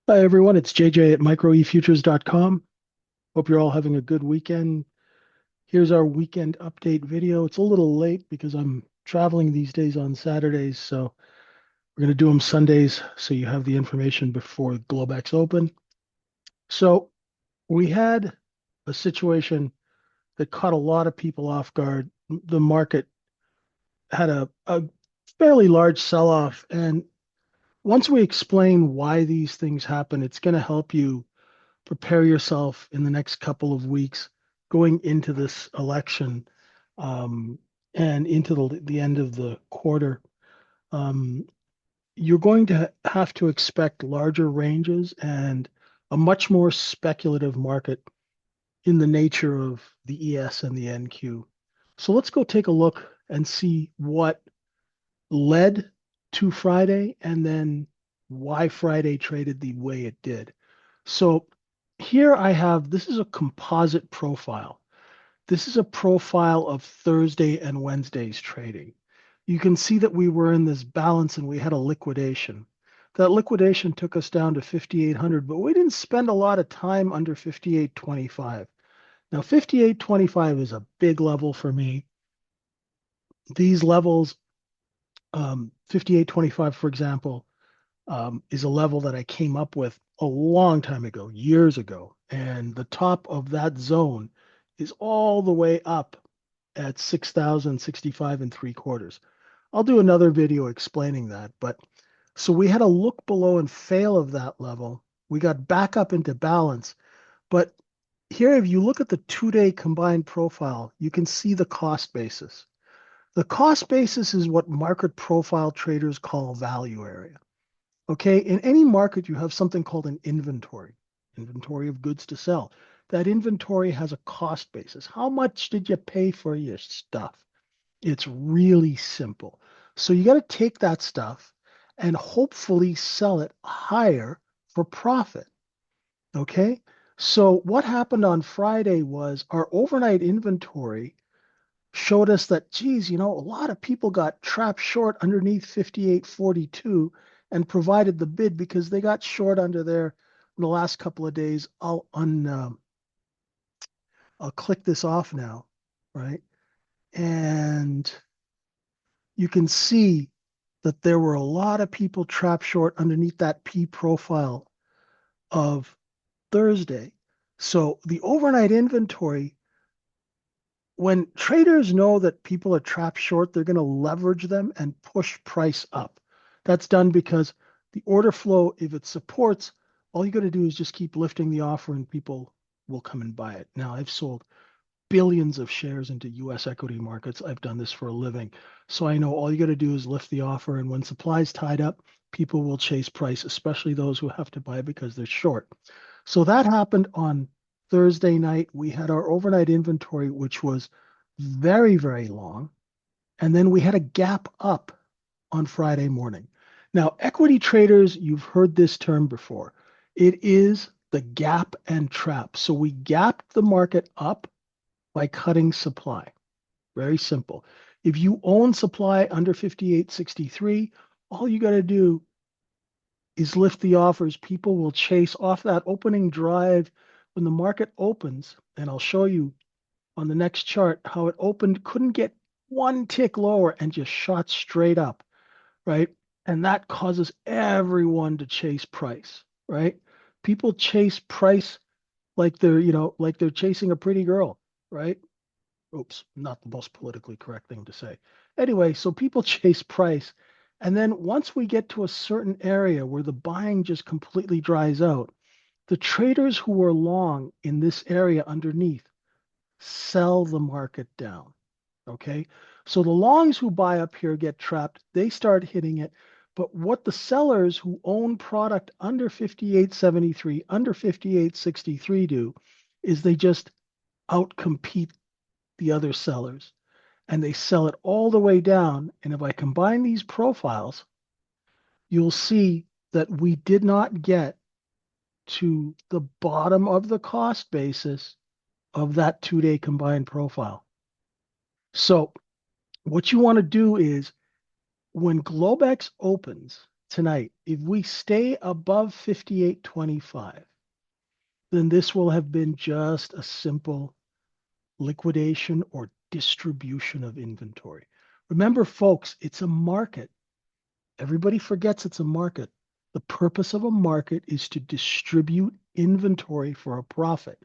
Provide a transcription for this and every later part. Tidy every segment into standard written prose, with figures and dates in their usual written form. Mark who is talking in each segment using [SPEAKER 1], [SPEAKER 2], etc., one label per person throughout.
[SPEAKER 1] Hi, everyone. It's JJ at microefutures.com. Hope you're all having a good weekend. Here's our weekend update video. It's a little late because I'm traveling these days on Saturdays, so we're going to do them Sundays so you have the information before Globex Open. So we had a situation that caught a lot of people off guard. The market had a fairly large sell-off, and once we explain why these things happen, it's going to help you prepare yourself in the next couple of weeks going into this election um, and into the end of the quarter. Um, you're going to have to expect larger ranges and a much more speculative market in the nature of the ES and the NQ. So let's go take a look and see what led to Friday and then why Friday traded the way it did. So here I have this is a composite profile. This is a profile of Thursday and Wednesday's trading. You can see that we were in this balance and we had a liquidation. That liquidation took us down to 5,800, but we didn't spend a lot of time under 58.25. Now, 58.25 is a big level for me. These levels, 58.25, for example, is a level that I came up with a long time ago, years ago. And the top of that zone is all the way up at 6,065 and three quarters. I'll do another video explaining that. But so we had a look below and fail of that level. We got back up into balance. But here, if you look at the 2-day combined profile, you can see the cost basis. The cost basis is what market profile traders call value area. Okay, in any market, you have something called an inventory of goods to sell. That inventory has a cost basis. How much did you pay for your stuff? It's really simple. So you got to take that stuff and hopefully sell it higher for profit. Okay, so what happened on Friday was our overnight inventory showed us that, geez, a lot of people got trapped short underneath 58.42 and provided the bid because they got short under there in the last couple of days. I'll click this off now, right? And you can see that there were a lot of people trapped short underneath that P profile of Thursday. So the overnight inventory, when traders know that people are trapped short, they're going to leverage them and push price up. That's done because the order flow, if it supports, all you got to do is just keep lifting the offer and people will come and buy it. Now, I've sold billions of shares into US equity markets. I've done this for a living. So I know all you got to do is lift the offer. And when supply's tied up, people will chase price, especially those who have to buy because they're short. So that happened on Thursday night. We had our overnight inventory, which was very, very long. And then we had a gap up on Friday morning. Now, equity traders, you've heard this term before. It is the gap and trap. So we gapped the market up by cutting supply. Very simple. If you own supply under 58.63, all you got to do is lift the offers. People will chase off that opening drive when the market opens. And I'll show you on the next chart how it opened, couldn't get one tick lower and just shot straight up, right? And that causes everyone to chase price, right? People chase price like like they're chasing a pretty girl, right? Oops, not the most politically correct thing to say. Anyway, so people chase price. And then once we get to a certain area where the buying just completely dries out, the traders who are long in this area underneath sell the market down. Okay. So the longs who buy up here get trapped, they start hitting it. But what the sellers who own product under 58.73, under 58.63 do is they just outcompete the other sellers and they sell it all the way down. And if I combine these profiles, you'll see that we did not get to the bottom of the cost basis of that 2-day combined profile. So what you want to do is when Globex opens, tonight, if we stay above 58.25, then this will have been just a simple liquidation or distribution of inventory. Remember, folks, it's a market. Everybody forgets it's a market. The purpose of a market is to distribute inventory for a profit.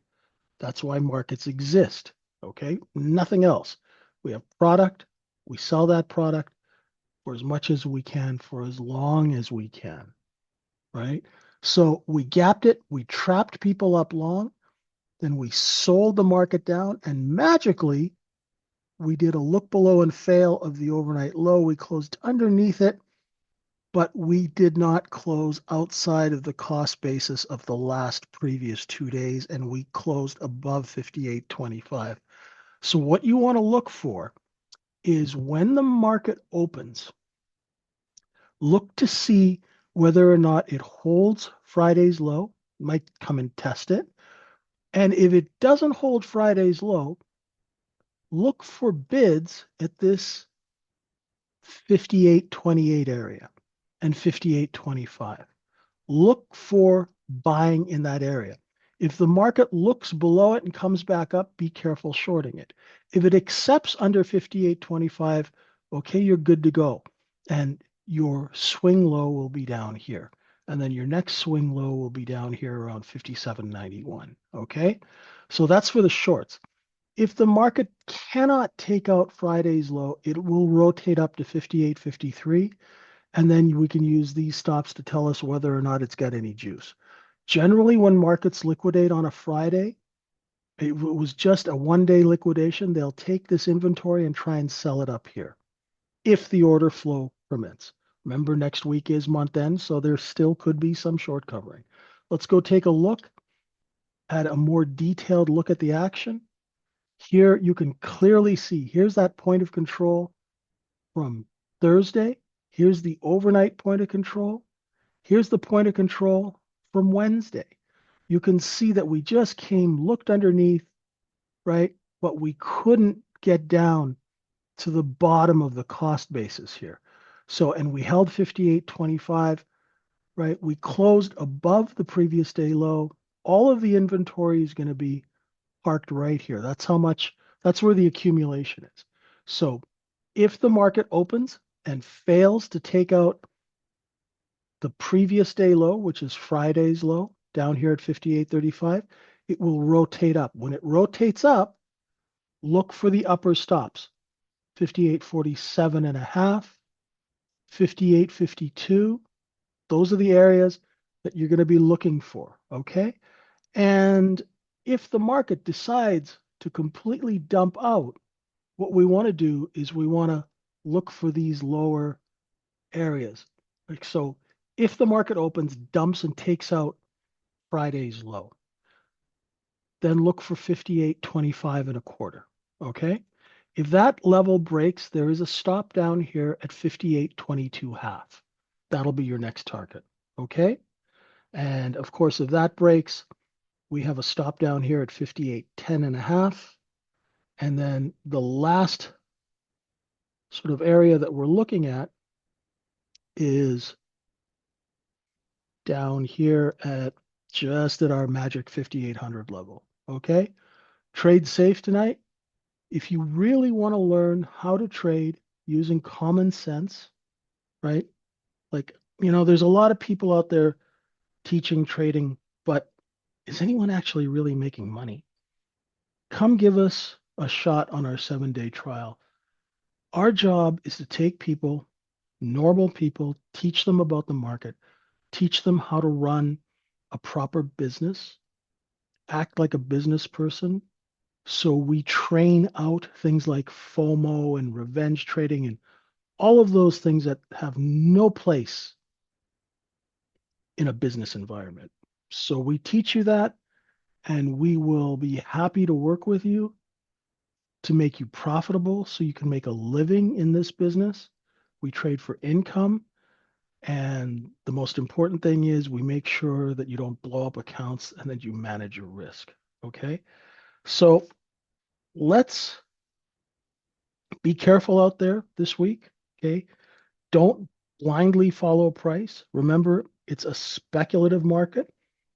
[SPEAKER 1] That's why markets exist. Okay? Nothing else. We have product, we sell that product for as much as we can for as long as we can. Right? So we gapped it, we trapped people up long, then we sold the market down, and magically we did a look below and fail of the overnight low. We closed underneath it, but we did not close outside of the cost basis of the last previous 2 days, and we closed above 58.25. So what you want to look for is when the market opens, look to see whether or not it holds Friday's low. You might come and test it. And if it doesn't hold Friday's low, look for bids at this 58.28 area and 58.25. Look for buying in that area. If the market looks below it and comes back up, be careful shorting it. If it accepts under 58.25, okay, you're good to go. And your swing low will be down here. And then your next swing low will be down here around 57.91. Okay? So that's for the shorts. If the market cannot take out Friday's low, it will rotate up to 58.53. And then we can use these stops to tell us whether or not it's got any juice. Generally, when markets liquidate on a Friday, it was just a 1 day liquidation. They'll take this inventory and try and sell it up here if the order flow permits. Remember, next week is month end, so there still could be some short covering. Let's go take a look at a more detailed look at the action. Here you can clearly see, here's that point of control from Thursday. Here's the overnight point of control. Here's the point of control from Wednesday. You can see that we just came, looked underneath, right? But we couldn't get down to the bottom of the cost basis here. So, and we held 58.25, right? We closed above the previous day low. All of the inventory is going to be parked right here. That's how much, that's where the accumulation is. So if the market opens and fails to take out the previous day low, which is Friday's low, down here at 58.35, it will rotate up. When it rotates up, look for the upper stops. 58.47 and a half, 58.52. Those are the areas that you're going to be looking for, okay? And if the market decides to completely dump out, what we want to do is we want to look for these lower areas. Like so, if the market opens, dumps, and takes out Friday's low, then look for 58.25 and a quarter. Okay. If that level breaks, there is a stop down here at 58.22 half. That'll be your next target. Okay. And of course, if that breaks, we have a stop down here at 58.10 and a half. And then the last sort of area that we're looking at is down here at just at our magic 5800 level. Okay. Trade safe tonight. If you really want to learn how to trade using common sense, right? Like, there's a lot of people out there teaching trading, but is anyone actually really making money? Come give us a shot on our 7 day trial. Our job is to take people, normal people, teach them about the market, teach them how to run a proper business, act like a business person. So we train out things like FOMO and revenge trading and all of those things that have no place in a business environment. So we teach you that, and we will be happy to work with you to make you profitable so you can make a living in this business. We trade for income. And the most important thing is we make sure that you don't blow up accounts and that you manage your risk. Okay. So let's be careful out there this week. Okay. Don't blindly follow price. Remember, it's a speculative market.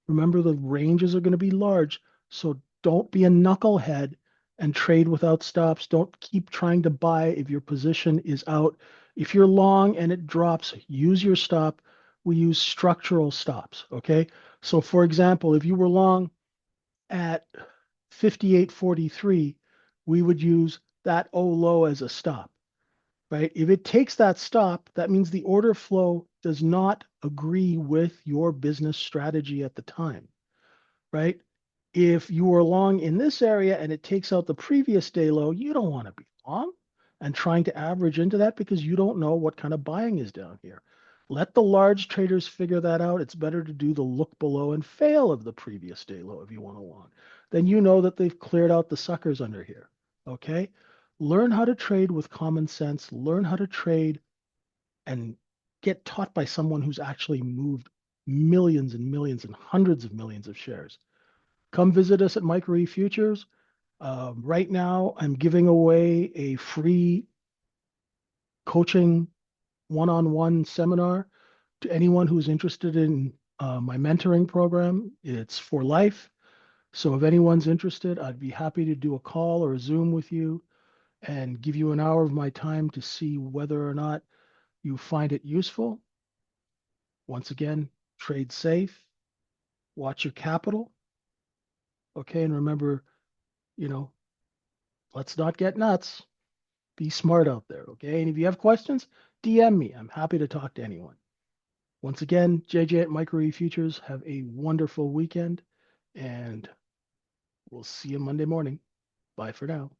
[SPEAKER 1] Remember, the ranges are going to be large. So don't be a knucklehead and trade without stops. Don't keep trying to buy if your position is out. If you're long and it drops, use your stop. We use structural stops. Okay. So, for example, if you were long at 58.43, we would use that O low as a stop, right? If it takes that stop, that means the order flow does not agree with your business strategy at the time, right? If you are long in this area and it takes out the previous day low, you don't want to be long and trying to average into that because you don't know what kind of buying is down here. Let the large traders figure that out. It's better to do the look below and fail of the previous day low if you want to long. Then you know that they've cleared out the suckers under here. Okay? Learn how to trade with common sense. Learn how to trade and get taught by someone who's actually moved millions and millions and hundreds of millions of shares. Come visit us at Micro E Futures. Right now, I'm giving away a free coaching one-on-one seminar to anyone who's interested in my mentoring program. It's for life. So if anyone's interested, I'd be happy to do a call or a Zoom with you and give you an hour of my time to see whether or not you find it useful. Once again, trade safe, watch your capital. Okay. And remember, you know, let's not get nuts. Be smart out there. Okay. And if you have questions, DM me. I'm happy to talk to anyone. Once again, JJ at Micro E Futures, have a wonderful weekend and we'll see you Monday morning. Bye for now.